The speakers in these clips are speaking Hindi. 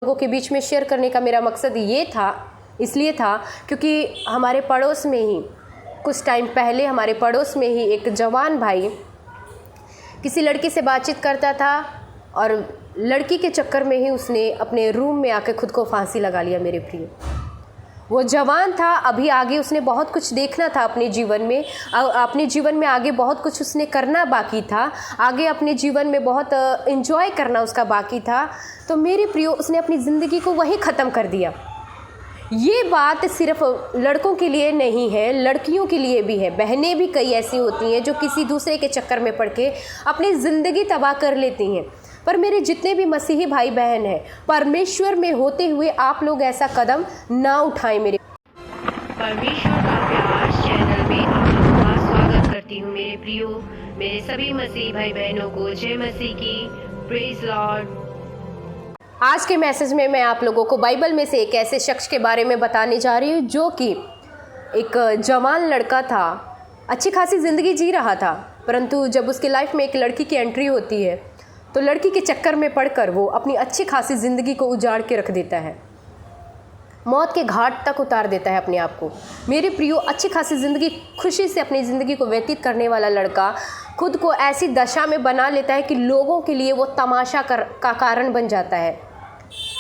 लोगों के बीच में शेयर करने का मेरा मकसद ये था, इसलिए था क्योंकि हमारे पड़ोस में ही कुछ टाइम पहले हमारे पड़ोस में ही एक जवान भाई किसी लड़की से बातचीत करता था और लड़की के चक्कर में ही उसने अपने रूम में आकर खुद को फांसी लगा लिया। मेरे प्रिय, वो जवान था, अभी आगे उसने बहुत कुछ देखना था अपने जीवन में, अपने जीवन में आगे बहुत कुछ उसने करना बाकी था, आगे अपने जीवन में बहुत एंजॉय करना उसका बाकी था। तो मेरे प्रियो, उसने अपनी ज़िंदगी को वहीं ख़त्म कर दिया। ये बात सिर्फ लड़कों के लिए नहीं है, लड़कियों के लिए भी है। बहनें भी कई ऐसी होती हैं जो किसी दूसरे के चक्कर में पड़ के अपनी ज़िंदगी तबाह कर लेती हैं। पर मेरे जितने भी मसीही भाई बहन हैं, परमेश्वर में होते हुए आप लोग ऐसा कदम ना उठाएं। मेरे परमेश्वर का प्यार चैनल में आप लोगों का स्वागत करती हूँ। मेरे प्रियो, मेरे सभी मसीही भाई बहनों को जय मसीह की। Praise Lord. आज के मैसेज में मैं आप लोगों को बाइबल में से एक ऐसे शख्स के बारे में बताने जा रही हूँ जो कि एक जवान लड़का था, अच्छी खासी ज़िंदगी जी रहा था, परंतु जब उसकी लाइफ में एक लड़की की एंट्री होती है तो लड़की के चक्कर में पड़कर वो अपनी अच्छी खासी ज़िंदगी को उजाड़ के रख देता है, मौत के घाट तक उतार देता है अपने आप को। मेरे प्रियो, अच्छी खासी ज़िंदगी, खुशी से अपनी ज़िंदगी को व्यतीत करने वाला लड़का खुद को ऐसी दशा में बना लेता है कि लोगों के लिए वो तमाशा का कारण बन जाता है।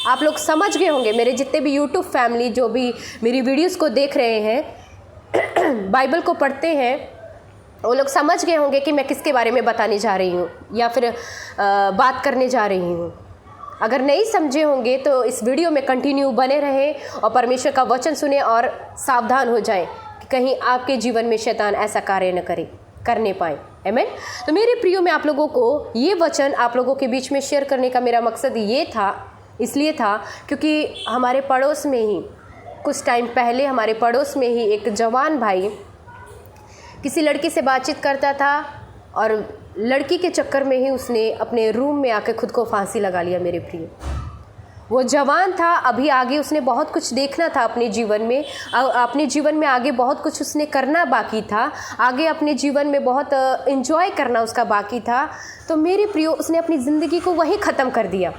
आप लोग समझ गए होंगे, मेरे जितने भी यूट्यूब फैमिली जो भी मेरी वीडियोस को देख रहे हैं, बाइबल को पढ़ते हैं, वो लोग समझ गए होंगे कि मैं किसके बारे में बताने जा रही हूँ या फिर बात करने जा रही हूँ। अगर नहीं समझे होंगे तो इस वीडियो में कंटिन्यू बने रहें और परमेश्वर का वचन सुने और सावधान हो जाएं कि कहीं आपके जीवन में शैतान ऐसा कार्य न करने पाए। आमीन। तो मेरे प्रियो, में आप लोगों को ये वचन आप लोगों के बीच में शेयर करने का मेरा मकसद ये था, इसलिए था क्योंकि हमारे पड़ोस में ही कुछ टाइम पहले हमारे पड़ोस में ही एक जवान भाई किसी लड़की से बातचीत करता था और लड़की के चक्कर में ही उसने अपने रूम में आकर खुद को फांसी लगा लिया। मेरे प्रिय, वो जवान था, अभी आगे उसने बहुत कुछ देखना था अपने जीवन में, अपने जीवन में आगे बहुत कुछ उसने करना बाकी था, आगे अपने जीवन में बहुत एंजॉय करना उसका बाकी था। तो मेरे प्रियो, उसने अपनी ज़िंदगी को वहीं ख़त्म कर दिया।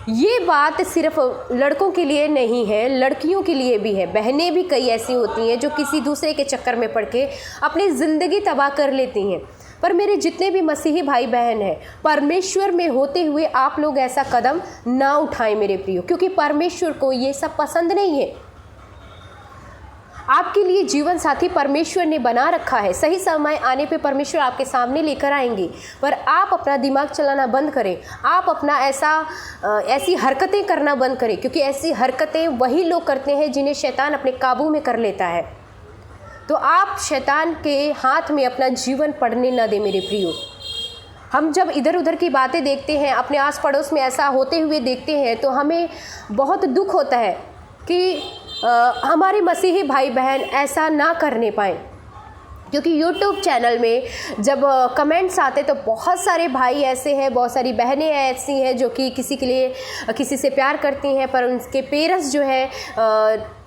ये बात सिर्फ लड़कों के लिए नहीं है, लड़कियों के लिए भी है। बहनें भी कई ऐसी होती हैं जो किसी दूसरे के चक्कर में पड़ के अपनी ज़िंदगी तबाह कर लेती हैं। पर मेरे जितने भी मसीही भाई बहन हैं, परमेश्वर में होते हुए आप लोग ऐसा कदम ना उठाएं मेरे प्रियो, क्योंकि परमेश्वर को ये सब पसंद नहीं है। आपके लिए जीवन साथी परमेश्वर ने बना रखा है। सही समय आने पे परमेश्वर आपके सामने लेकर आएंगे, पर आप अपना दिमाग चलाना बंद करें। आप अपना ऐसी हरकतें करना बंद करें, क्योंकि ऐसी हरकतें वही लोग करते हैं जिन्हें शैतान अपने काबू में कर लेता है। तो आप शैतान के हाथ में अपना जीवन पड़ने न दें मेरे प्रियो। हम जब इधर उधर की बातें देखते हैं, अपने आस पड़ोस में ऐसा होते हुए देखते हैं, तो हमें बहुत दुख होता है कि हमारे मसीही भाई बहन ऐसा ना करने पाएँ। क्योंकि यूट्यूब चैनल में जब कमेंट्स आते तो बहुत सारे भाई ऐसे हैं, बहुत सारी बहनें ऐसी हैं जो कि किसी के लिए किसी से प्यार करती हैं, पर उनके पेरेंट्स जो है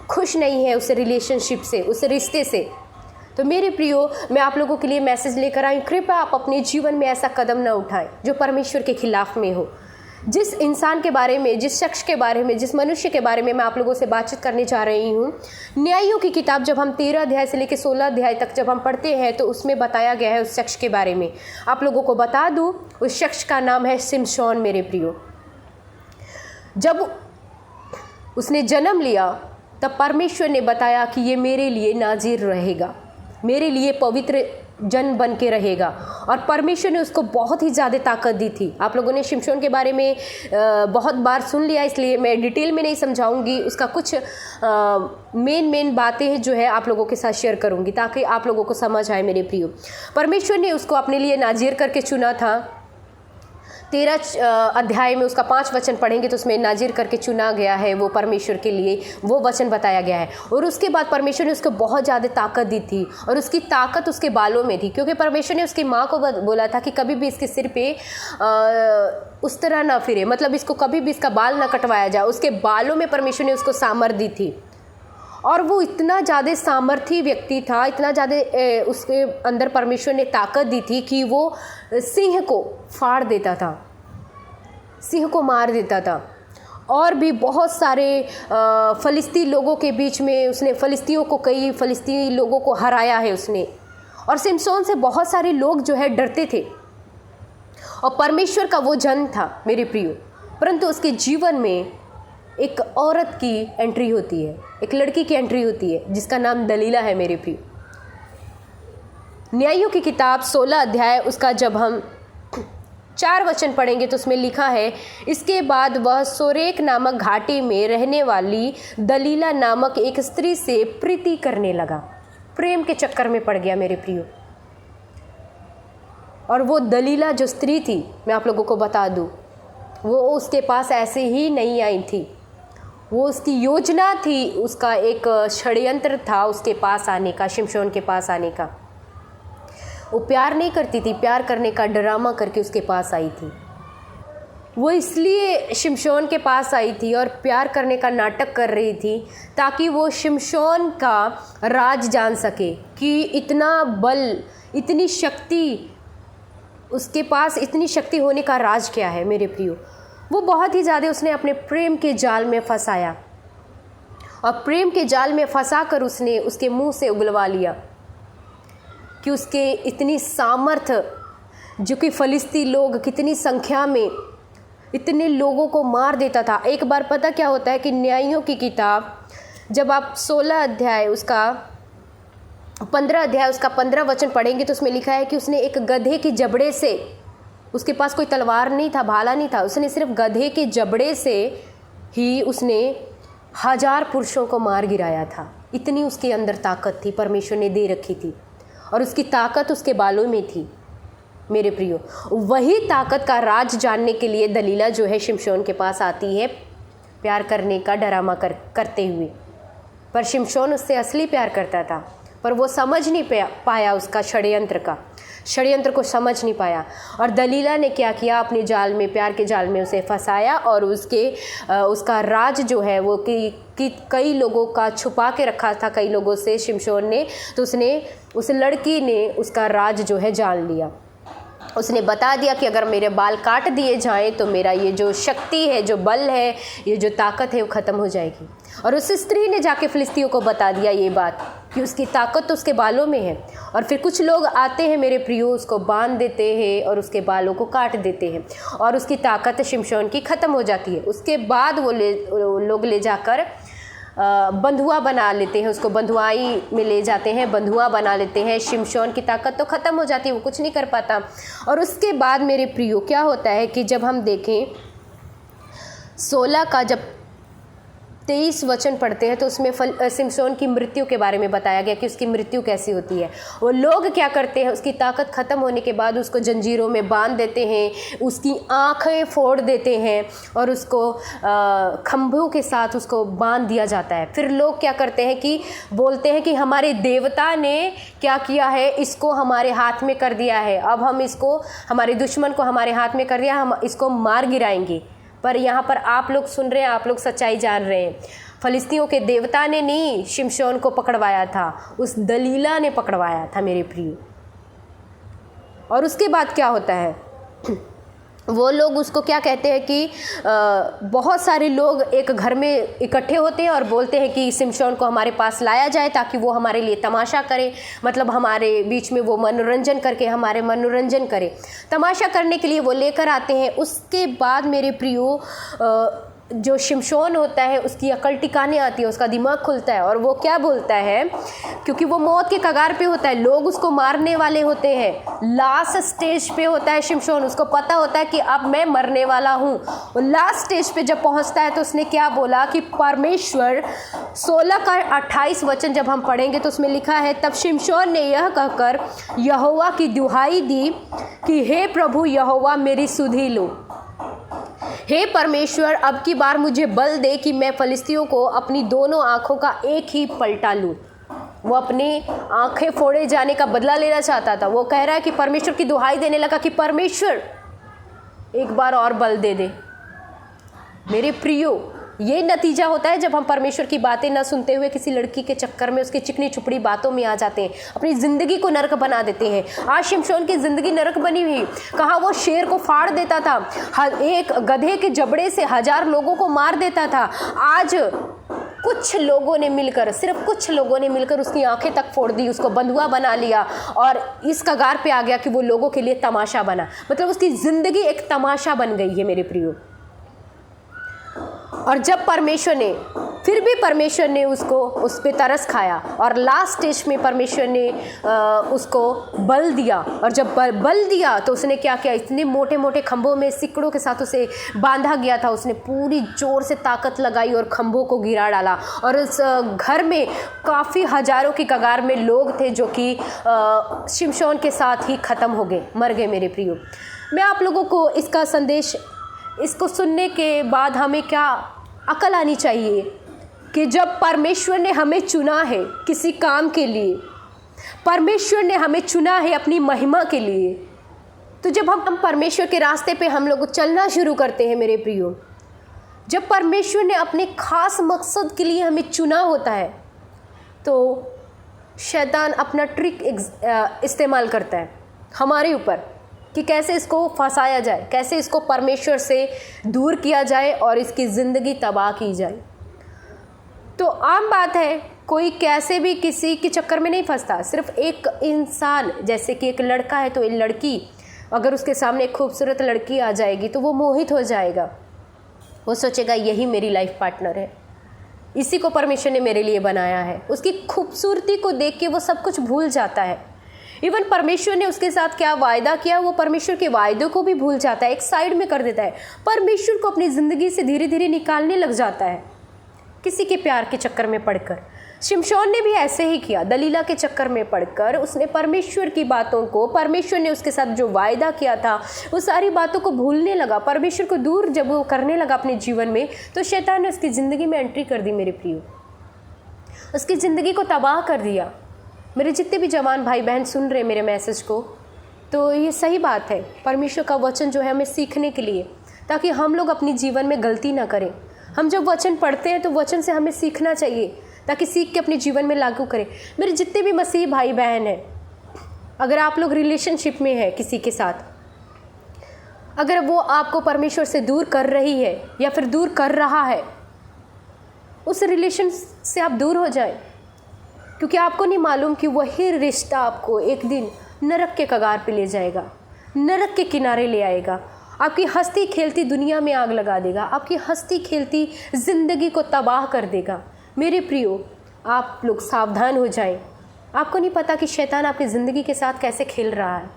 खुश नहीं है उस रिलेशनशिप से, उस रिश्ते से। तो मेरे प्रियो, मैं आप लोगों के लिए मैसेज लेकर आई, कृपया आप अपने जीवन में ऐसा कदम ना उठाएं जो परमेश्वर के खिलाफ में हो। जिस इंसान के बारे में, जिस शख्स के बारे में, जिस मनुष्य के बारे में मैं आप लोगों से बातचीत करने जा रही हूँ, न्यायियों की किताब जब हम 13 अध्याय से लेकर 16 अध्याय तक जब हम पढ़ते हैं तो उसमें बताया गया है उस शख्स के बारे में। आप लोगों को बता दूँ, उस शख्स का नाम है शिमशोन। मेरे प्रियो, जब उसने जन्म लिया तब परमेश्वर ने बताया कि ये मेरे लिए नाज़ीर रहेगा, मेरे लिए पवित्र जन बन के रहेगा, और परमेश्वर ने उसको बहुत ही ज़्यादा ताकत दी थी। आप लोगों ने शिमशोन के बारे में बहुत बार सुन लिया, इसलिए मैं डिटेल में नहीं समझाऊंगी। उसका कुछ मेन बातें जो है आप लोगों के साथ शेयर करूंगी ताकि आप लोगों को समझ आए मेरे प्रियो। परमेश्वर ने उसको अपने लिए नाज़ीर करके चुना था। 13 अध्याय में उसका 5 वचन पढ़ेंगे तो उसमें नाज़ीर करके चुना गया है वो परमेश्वर के लिए, वो वचन बताया गया है। और उसके बाद परमेश्वर ने उसको बहुत ज़्यादा ताकत दी थी, और उसकी ताकत उसके बालों में थी, क्योंकि परमेश्वर ने उसकी माँ को बोला था कि कभी भी इसके सिर पे उस तरह ना फिरे, मतलब इसको कभी भी इसका बाल ना कटवाया जाए। उसके बालों में परमेश्वर ने उसको सामर्थ्य दी थी, और वो इतना ज़्यादा सामर्थी व्यक्ति था, इतना ज़्यादा उसके अंदर परमेश्वर ने ताकत दी थी कि वो सिंह को फाड़ देता था, सिंह को मार देता था। और भी बहुत सारे फ़लस्तीनी लोगों के बीच में उसने कई फ़लस्तीनी लोगों को हराया है उसने। और शिमशोन से बहुत सारे लोग जो है डरते थे और परमेश्वर का वो जन था मेरे प्रियो। परंतु उसके जीवन में एक औरत की एंट्री होती है, एक लड़की की एंट्री होती है जिसका नाम दलीला है मेरे प्रियो। न्यायों की किताब 16 अध्याय उसका जब हम 4 वचन पढ़ेंगे तो उसमें लिखा है, इसके बाद वह सोरेक नामक घाटी में रहने वाली दलीला नामक एक स्त्री से प्रीति करने लगा। प्रेम के चक्कर में पड़ गया मेरे प्रियो। और वो दलीला जो स्त्री थी, मैं आप लोगों को बता दूं, वो उसके पास ऐसे ही नहीं आई थी। वो उसकी योजना थी, उसका एक षड्यंत्र था उसके पास आने का, शिमशोन के पास आने का। वो प्यार नहीं करती थी, प्यार करने का ड्रामा करके उसके पास आई थी। वो इसलिए शिमशोन के पास आई थी और प्यार करने का नाटक कर रही थी ताकि वो शिमशोन का राज जान सके कि इतना बल, इतनी शक्ति उसके पास, इतनी शक्ति होने का राज क्या है मेरे प्रियो। वो बहुत ही ज़्यादा उसने अपने प्रेम के जाल में फंसाया और प्रेम के जाल में फंसाकर उसने उसके मुंह से उगलवा लिया कि उसके इतनी सामर्थ्य, जो कि फ़लस्तीनी लोग कितनी संख्या में इतने लोगों को मार देता था। एक बार पता क्या होता है कि न्यायों की किताब जब आप 16 अध्याय उसका 15 अध्याय उसका 15 वचन पढ़ेंगे तो उसमें लिखा है कि उसने एक गधे के जबड़े से, उसके पास कोई तलवार नहीं था, भाला नहीं था, उसने सिर्फ गधे के जबड़े से ही उसने 1000 पुरुषों को मार गिराया था। इतनी उसके अंदर ताकत थी, परमेश्वर ने दे रखी थी और उसकी ताकत उसके बालों में थी मेरे प्रियो। वही ताकत का राज जानने के लिए दलीला जो है शिमशोन के पास आती है, प्यार करने का ड्रामा करते हुए। पर शिमशोन उससे असली प्यार करता था, पर वो समझ नहीं पाया उसका षड्यंत्र को समझ नहीं पाया। और दलीला ने क्या किया, अपने जाल में, प्यार के जाल में उसे फंसाया और उसका राज जो है वो कि कई लोगों का छुपा के रखा था, कई लोगों से शिमशोन ने, तो उस लड़की ने उसका राज जो है जान लिया। उसने बता दिया कि अगर मेरे बाल काट दिए जाएं तो मेरा ये जो शक्ति है, जो बल है, ये जो ताकत है वो ख़त्म हो जाएगी। और उस स्त्री ने जाके फ़िलिस्तियों को बता दिया ये बात कि उसकी ताकत तो उसके बालों में है। और फिर कुछ लोग आते हैं मेरे प्रियो, उसको बांध देते हैं और उसके बालों को काट देते हैं और उसकी ताकत शिमशोन की ख़त्म हो जाती है। उसके बाद वो लोग ले जाकर बंधुआ बना लेते हैं, उसको बंधुआई में ले जाते हैं, बंधुआ बना लेते हैं। शिमशोन की ताकत तो ख़त्म हो जाती है, वो कुछ नहीं कर पाता। और उसके बाद मेरे प्रियो क्या होता है कि जब हम देखें 16 का जब 23 वचन पढ़ते हैं तो उसमें शिमशोन की मृत्यु के बारे में बताया गया कि उसकी मृत्यु कैसी होती है। वो लोग क्या करते हैं, उसकी ताकत ख़त्म होने के बाद उसको जंजीरों में बांध देते हैं, उसकी आँखें फोड़ देते हैं और उसको खंभों के साथ उसको बांध दिया जाता है। फिर लोग क्या करते हैं कि बोलते हैं कि हमारे देवता ने क्या किया है, इसको हमारे हाथ में कर दिया है, अब हम इसको, हमारे दुश्मन को हमारे हाथ में कर दिया, हम इसको मार गिराएंगे। पर यहाँ पर आप लोग सुन रहे हैं, आप लोग सच्चाई जान रहे हैं, फ़लस्तियों के देवता ने नहीं शिमशोन को पकड़वाया था, उस दलीला ने पकड़वाया था मेरे प्रिय। और उसके बाद क्या होता है, वो लोग उसको क्या कहते हैं कि बहुत सारे लोग एक घर में इकट्ठे होते हैं और बोलते हैं कि शिमशोन को हमारे पास लाया जाए ताकि वो हमारे लिए तमाशा करे, मतलब हमारे बीच में वो मनोरंजन करके हमारे मनोरंजन करे। तमाशा करने के लिए वो लेकर आते हैं। उसके बाद मेरे प्रियो जो शिमशोन होता है उसकी अकल टिकाने आती है, उसका दिमाग खुलता है और वो क्या बोलता है, क्योंकि वो मौत के कगार पे होता है, लोग उसको मारने वाले होते हैं, लास्ट स्टेज पे होता है शिमशोन, उसको पता होता है कि अब मैं मरने वाला हूँ। वो लास्ट स्टेज पे जब पहुँचता है तो उसने क्या बोला कि परमेश्वर 16 का 28 वचन जब हम पढ़ेंगे तो उसमें लिखा है, तब शिमशोन ने यह कहकर यहोवा की दुहाई दी कि हे प्रभु यहोवा मेरी सुधि लो, हे परमेश्वर अब की बार मुझे बल दे कि मैं फ़लिस्तियों को अपनी दोनों आँखों का एक ही पलटा लूँ। वो अपनी आँखें फोड़े जाने का बदला लेना चाहता था। वो कह रहा है कि परमेश्वर की दुहाई देने लगा कि परमेश्वर एक बार और बल दे दे। मेरे प्रियो, ये नतीजा होता है जब हम परमेश्वर की बातें ना सुनते हुए किसी लड़की के चक्कर में उसकी चिकनी चुपड़ी बातों में आ जाते हैं, अपनी ज़िंदगी को नरक बना देते हैं। आज शिमशोन की ज़िंदगी नरक बनी हुई। कहाँ वो शेर को फाड़ देता था, एक गधे के जबड़े से 1000 लोगों को मार देता था। आज कुछ लोगों ने मिलकर, सिर्फ कुछ लोगों ने मिलकर उसकी आंखें तक फोड़ दी, उसको बंधुआ बना लिया और इस कगार पे आ गया कि वो लोगों के लिए तमाशा बना। मतलब उसकी ज़िंदगी एक तमाशा बन गई है मेरे प्रियो। और जब फिर भी परमेश्वर ने उसको उस पर तरस खाया और लास्ट स्टेज में परमेश्वर ने उसको बल दिया। और जब बल दिया तो उसने क्या किया, इतने मोटे मोटे खंभों में सिकड़ों के साथ उसे बांधा गया था, उसने पूरी जोर से ताकत लगाई और खंभों को गिरा डाला। और उस घर में काफ़ी हजारों की कगार में लोग थे जो कि शिमशोन के साथ ही ख़त्म हो गए, मर गए मेरे प्रियो। मैं आप लोगों को इसका संदेश, इसको सुनने के बाद हमें क्या अकल आनी चाहिए कि जब परमेश्वर ने हमें चुना है किसी काम के लिए, परमेश्वर ने हमें चुना है अपनी महिमा के लिए, तो जब हम परमेश्वर के रास्ते पे हम लोग चलना शुरू करते हैं मेरे प्रियो, जब परमेश्वर ने अपने खास मकसद के लिए हमें चुना होता है, तो शैतान अपना ट्रिक इस्तेमाल करता है हमारे ऊपर कि कैसे इसको फंसाया जाए, कैसे इसको परमेश्वर से दूर किया जाए और इसकी ज़िंदगी तबाह की जाए। तो आम बात है, कोई कैसे भी किसी के चक्कर में नहीं फंसता। सिर्फ एक इंसान, जैसे कि एक लड़का है तो एक लड़की, अगर उसके सामने एक खूबसूरत लड़की आ जाएगी तो वो मोहित हो जाएगा, वो सोचेगा यही मेरी लाइफ पार्टनर है, इसी को परमेश्वर ने मेरे लिए बनाया है। उसकी खूबसूरती को देख के वो सब कुछ भूल जाता है। इवन परमेश्वर ने उसके साथ क्या वायदा किया, वो परमेश्वर के वायदों को भी भूल जाता है, एक साइड में कर देता है, परमेश्वर को अपनी ज़िंदगी से धीरे धीरे निकालने लग जाता है किसी के प्यार के चक्कर में पड़कर। शिमशोन ने भी ऐसे ही किया, दलीला के चक्कर में पड़कर उसने परमेश्वर की बातों को, परमेश्वर ने उसके साथ जो वायदा किया था वो सारी बातों को भूलने लगा। परमेश्वर को दूर जब वो करने लगा अपने जीवन में, तो शैतान ने उसकी ज़िंदगी में एंट्री कर दी मेरे प्रियो, उसकी ज़िंदगी को तबाह कर दिया। मेरे जितने भी जवान भाई बहन सुन रहे मेरे मैसेज को, तो ये सही बात है। परमेश्वर का वचन जो है हमें सीखने के लिए, ताकि हम लोग अपनी जीवन में गलती ना करें। हम जब वचन पढ़ते हैं तो वचन से हमें सीखना चाहिए, ताकि सीख के अपने जीवन में लागू करें। मेरे जितने भी मसीह भाई बहन हैं, अगर आप लोग रिलेशनशिप में हैं किसी के साथ, अगर वो आपको परमेश्वर से दूर कर रही है या फिर दूर कर रहा है, उस रिलेशन से आप दूर हो जाएं, क्योंकि आपको नहीं मालूम कि वही रिश्ता आपको एक दिन नरक के कगार पे ले जाएगा, नरक के किनारे ले आएगा, आपकी हंसती खेलती दुनिया में आग लगा देगा, आपकी हंसती खेलती ज़िंदगी को तबाह कर देगा। मेरे प्रियो, आप लोग सावधान हो जाएं। आपको नहीं पता कि शैतान आपकी ज़िंदगी के साथ कैसे खेल रहा है।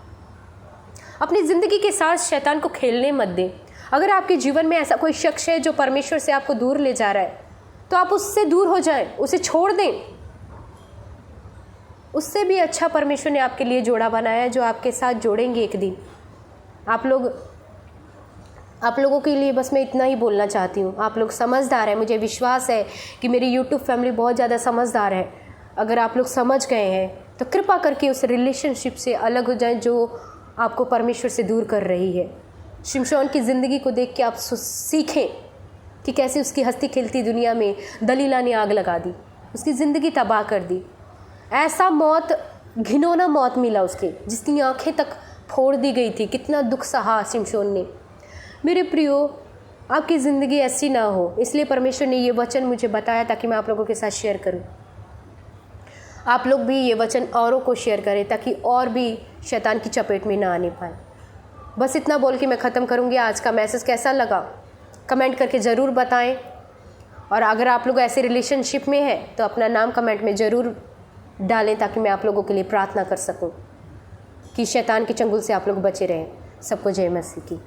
अपनी ज़िंदगी के साथ शैतान को खेलने मत दें। अगर आपके जीवन में ऐसा कोई शख्स है जो परमेश्वर से आपको दूर ले जा रहा है, तो आप उससे दूर हो जाएं, उसे छोड़ दें। उससे भी अच्छा परमेश्वर ने आपके लिए जोड़ा बनाया है, जो आपके साथ जोड़ेंगे एक दिन। आप लोगों के लिए बस मैं इतना ही बोलना चाहती हूँ। आप लोग समझदार हैं, मुझे विश्वास है कि मेरी यूट्यूब फैमिली बहुत ज़्यादा समझदार है। अगर आप लोग समझ गए हैं तो कृपा करके उस रिलेशनशिप से अलग हो जाएं जो आपको परमेश्वर से दूर कर रही है। शिमशोन की ज़िंदगी को देख के आप सीखें कि कैसे उसकी हंसती खेलती दुनिया में दलीला ने आग लगा दी, उसकी ज़िंदगी तबाह कर दी। ऐसा मौत, घिनौना मौत मिला उसके, जिसकी आंखें तक फोड़ दी गई थी। कितना दुख सहा शिमशोन ने। मेरे प्रियो, आपकी ज़िंदगी ऐसी ना हो, इसलिए परमेश्वर ने ये वचन मुझे बताया ताकि मैं आप लोगों के साथ शेयर करूं। आप लोग भी ये वचन औरों को शेयर करें ताकि और भी शैतान की चपेट में ना आने पाए। बस इतना बोल के मैं ख़त्म करूँगी। आज का मैसेज कैसा लगा कमेंट करके ज़रूर बताएं। और अगर आप लोग ऐसे रिलेशनशिप में हैं तो अपना नाम कमेंट में ज़रूर डालें ताकि मैं आप लोगों के लिए प्रार्थना कर सकूं कि शैतान के चंगुल से आप लोग बचे रहें। सबको जय मसीह की।